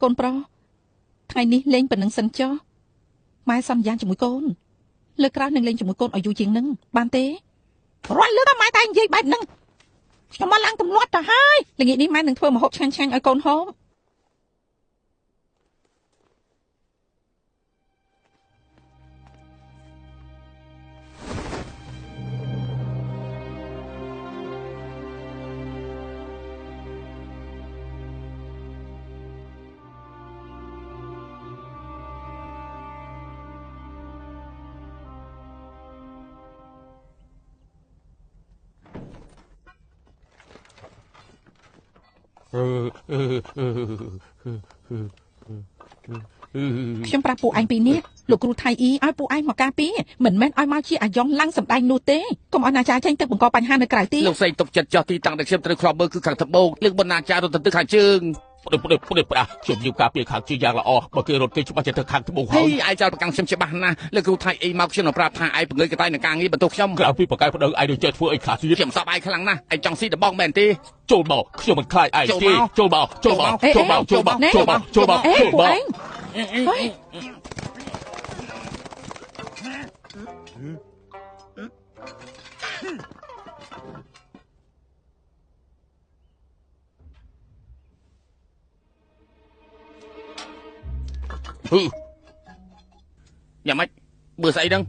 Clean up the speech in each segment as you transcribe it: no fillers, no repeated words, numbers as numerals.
កូនប្រុសថ្ងៃនេះលេងប៉ុណ្ណឹងសិនចុះម៉ែសន្យាជាមួយកូនលើក្រោយនឹងលេងជាមួយកូនឲ្យយូរជាងនឹងបានទេរាល់លើកម៉ែតែនិយាយបែបហ្នឹងខ្ញុំមកឡើងទម្លាប់ទៅហើយល្ងាចនេះម៉ែនឹងធ្វើម្ហូបឆ្ងាញ់ៗឲ្យកូនហូបខ្ញុំប្រាប់ពួកឯងពីនេះលោកគ្រូថៃអ៊ីឲ្យពួកឯងមកការពារមិនមែនឲ្យមកជាអាយ៉ងឡើងសម្ដែងនោះទេកុំឲ្យអាចារ្យចេញទៅបង្កបញ្ហានៅក្រៅទៀតលោកស្រីទុកចិត្តចោះទីតាំងដែលខ្ញុំត្រូវគ្រាន់មើលគឺខាងត្បូងលើកបណ្ណាអាចារ្យរត់ទៅខាងជើងខ្ញុំយូរការពារខាងជើងយ៉ាងល្អបើគេរត់គេច្បាស់ទៅខាងត្បូងហើយឯងចោលប្រកាន់ខ្ញុំច្បាស់ណាស់លោកគ្រូថៃអ៊ីមកខ្ញុំនឹងប្រាប់ថាឯងបង្ើយកតៃនឹងការងារបន្ទោសខ្ញុំក្រៅពីបកកាយប្តៅឯងនឹងចេះធ្វើអីខ្លះទៀតខ្ញុំសប្បាយខ្លាំងណាស់ឯងចង់ស៊ីដបងមែនទេចូលមកខ្ញុំមិនខ្លាចឯងទេចូលមកចូលមកចូលមកចូលមកចូលមកចូលមកចូលមកយ៉ាងម៉េចមើលស្អីហ្នឹង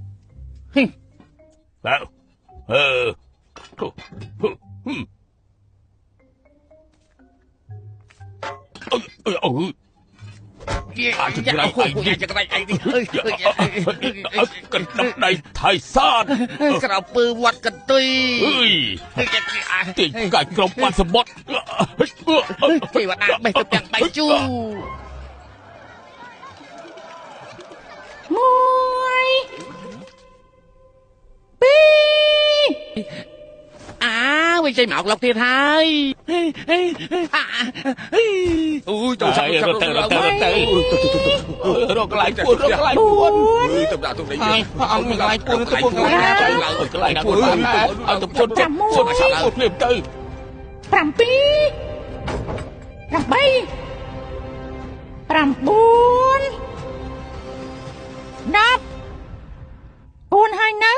អាចจะไรไอ้นี่จะไรไอ้นี่กันดับในไทยซ่านกระปือวัดกันตุยติดไก่กรอบวันสมบัติที่วัดน้ำไม่ต้องยังไปจูมวยปีไม่ใช่หมาของเราเทียไทยตัวใหญ่เราเตะเรากลายปวดเรากลายปวดตำรวจตรงไหนเอากลายปวดตัวกลายปวดเอาตำรวจจับปวดปวดเปลี่ยนตื่นปรำปีปรำใบปรำบุญนับบุญให้นะ